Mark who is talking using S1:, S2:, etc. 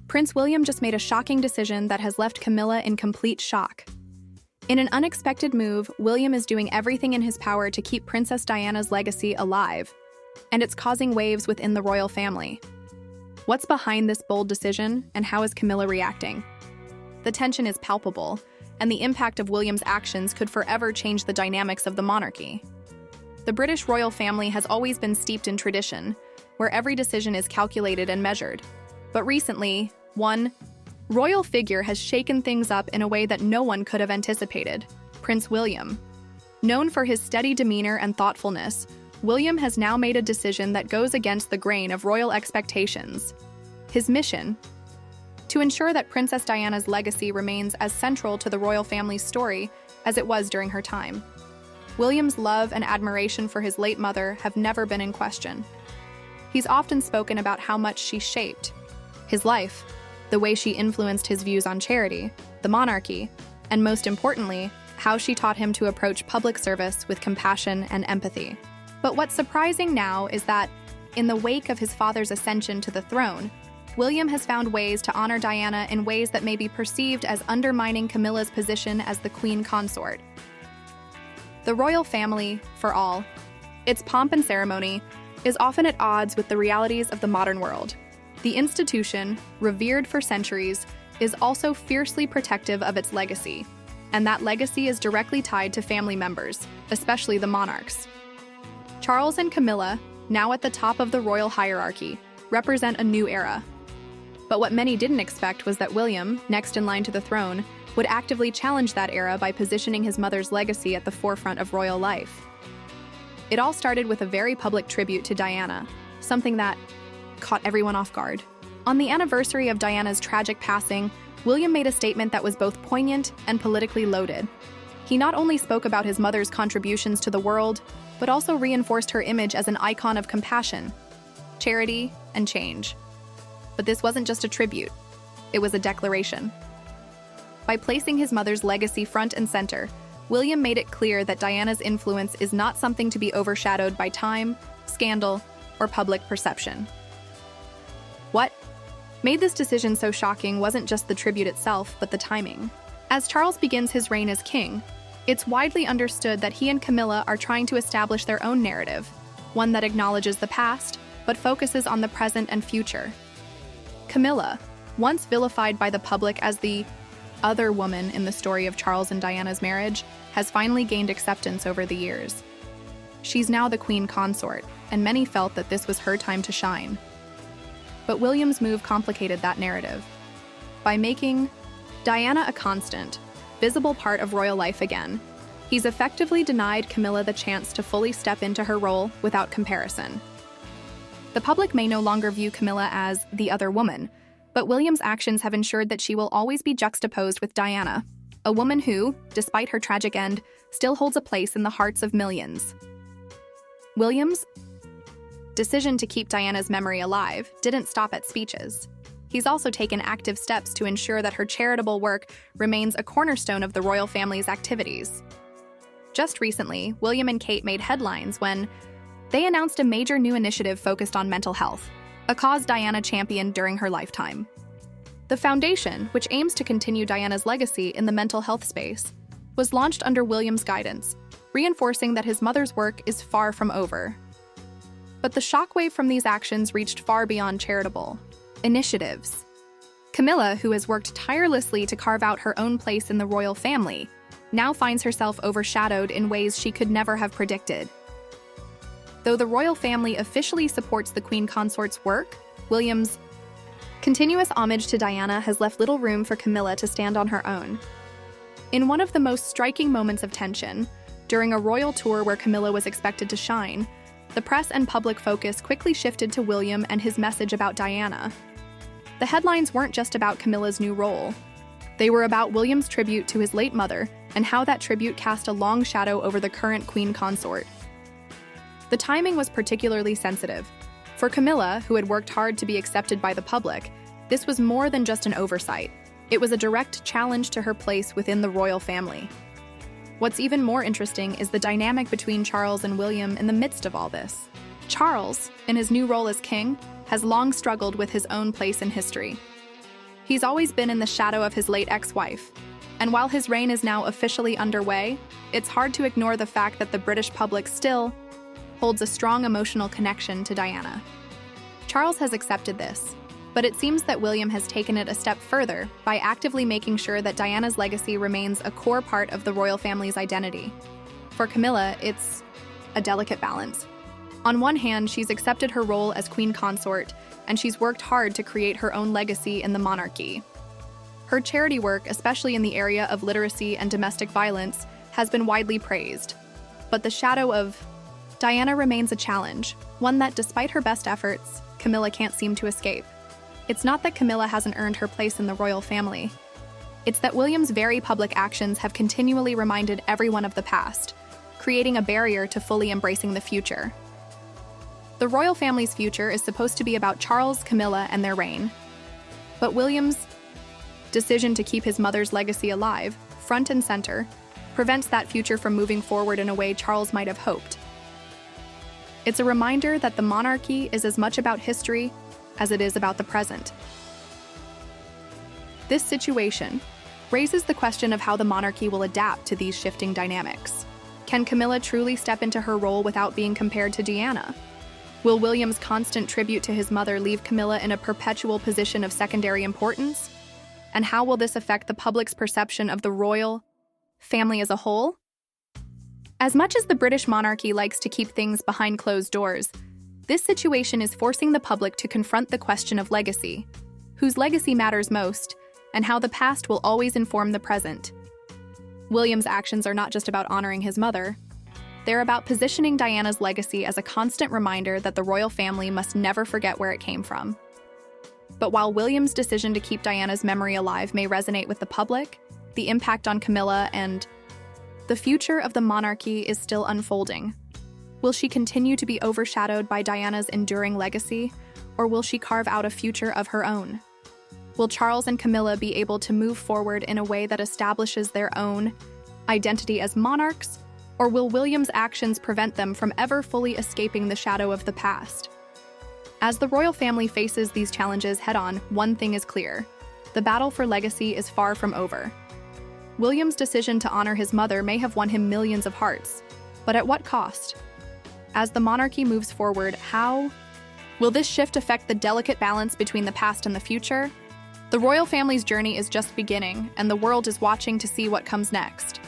S1: Prince William just made a shocking decision that has left Camilla in complete shock. In an unexpected move, William is doing everything in his power to keep Princess Diana's legacy alive, and it's causing waves within the royal family. What's behind this bold decision, and how is Camilla reacting? The tension is palpable, and the impact of William's actions could forever change the dynamics of the monarchy. The British royal family has always been steeped in tradition, where every decision is calculated and measured. But recently, one royal figure has shaken things up in a way that no one could have anticipated: Prince William. Known for his steady demeanor and thoughtfulness, William has now made a decision that goes against the grain of royal expectations. His mission: to ensure that Princess Diana's legacy remains as central to the royal family's story as it was during her time. William's love and admiration for his late mother have never been in question. He's often spoken about how much she shaped his life, the way she influenced his views on charity, the monarchy, and most importantly, how she taught him to approach public service with compassion and empathy. But what's surprising now is that, in the wake of his father's ascension to the throne, William has found ways to honor Diana in ways that may be perceived as undermining Camilla's position as the queen consort. The royal family, for all its pomp and ceremony, is often at odds with the realities of the modern world. The institution, revered for centuries, is also fiercely protective of its legacy, and that legacy is directly tied to family members, especially the monarchs. Charles and Camilla, now at the top of the royal hierarchy, represent a new era. But what many didn't expect was that William, next in line to the throne, would actively challenge that era by positioning his mother's legacy at the forefront of royal life. It all started with a very public tribute to Diana, something that caught everyone off guard. On the anniversary of Diana's tragic passing, William made a statement that was both poignant and politically loaded. He not only spoke about his mother's contributions to the world, but also reinforced her image as an icon of compassion, charity, and change. But this wasn't just a tribute, it was a declaration. By placing his mother's legacy front and center, William made it clear that Diana's influence is not something to be overshadowed by time, scandal, or public perception. What made this decision so shocking wasn't just the tribute itself, but the timing. As Charles begins his reign as king, it's widely understood that he and Camilla are trying to establish their own narrative, one that acknowledges the past, but focuses on the present and future. Camilla, once vilified by the public as the other woman in the story of Charles and Diana's marriage, has finally gained acceptance over the years. She's now the queen consort, and many felt that this was her time to shine. But William's move complicated that narrative. By making Diana a constant, visible part of royal life again, he's effectively denied Camilla the chance to fully step into her role without comparison. The public may no longer view Camilla as the other woman, but William's actions have ensured that she will always be juxtaposed with Diana, a woman who, despite her tragic end, still holds a place in the hearts of millions. William's decision to keep Diana's memory alive didn't stop at speeches. He's also taken active steps to ensure that her charitable work remains a cornerstone of the royal family's activities. Just recently, William and Kate made headlines when they announced a major new initiative focused on mental health, a cause Diana championed during her lifetime. The foundation, which aims to continue Diana's legacy in the mental health space, was launched under William's guidance, reinforcing that his mother's work is far from over. But the shockwave from these actions reached far beyond charitable initiatives. Camilla, who has worked tirelessly to carve out her own place in the royal family, now finds herself overshadowed in ways she could never have predicted. Though the royal family officially supports the queen consort's work, William's continuous homage to Diana has left little room for Camilla to stand on her own. In one of the most striking moments of tension, during a royal tour where Camilla was expected to shine, the press and public focus quickly shifted to William and his message about Diana. The headlines weren't just about Camilla's new role. They were about William's tribute to his late mother and how that tribute cast a long shadow over the current queen consort. The timing was particularly sensitive. For Camilla, who had worked hard to be accepted by the public, this was more than just an oversight. It was a direct challenge to her place within the royal family. What's even more interesting is the dynamic between Charles and William in the midst of all this. Charles, in his new role as king, has long struggled with his own place in history. He's always been in the shadow of his late ex-wife, and while his reign is now officially underway, it's hard to ignore the fact that the British public still holds a strong emotional connection to Diana. Charles has accepted this, but it seems that William has taken it a step further by actively making sure that Diana's legacy remains a core part of the royal family's identity. For Camilla, it's a delicate balance. On one hand, she's accepted her role as queen consort, and she's worked hard to create her own legacy in the monarchy. Her charity work, especially in the area of literacy and domestic violence, has been widely praised. But the shadow of Diana remains a challenge, one that, despite her best efforts, Camilla can't seem to escape. It's not that Camilla hasn't earned her place in the royal family. It's that William's very public actions have continually reminded everyone of the past, creating a barrier to fully embracing the future. The royal family's future is supposed to be about Charles, Camilla, and their reign. But William's decision to keep his mother's legacy alive, front and center, prevents that future from moving forward in a way Charles might have hoped. It's a reminder that the monarchy is as much about history as it is about the present. This situation raises the question of how the monarchy will adapt to these shifting dynamics. Can Camilla truly step into her role without being compared to Diana? Will William's constant tribute to his mother leave Camilla in a perpetual position of secondary importance? And how will this affect the public's perception of the royal family as a whole? As much as the British monarchy likes to keep things behind closed doors, this situation is forcing the public to confront the question of legacy, whose legacy matters most, and how the past will always inform the present. William's actions are not just about honoring his mother. They're about positioning Diana's legacy as a constant reminder that the royal family must never forget where it came from. But while William's decision to keep Diana's memory alive may resonate with the public, the impact on Camilla and the future of the monarchy is still unfolding. Will she continue to be overshadowed by Diana's enduring legacy, or will she carve out a future of her own? Will Charles and Camilla be able to move forward in a way that establishes their own identity as monarchs, or will William's actions prevent them from ever fully escaping the shadow of the past? As the royal family faces these challenges head-on, one thing is clear: the battle for legacy is far from over. William's decision to honor his mother may have won him millions of hearts, but at what cost? As the monarchy moves forward, how will this shift affect the delicate balance between the past and the future? The royal family's journey is just beginning, and the world is watching to see what comes next.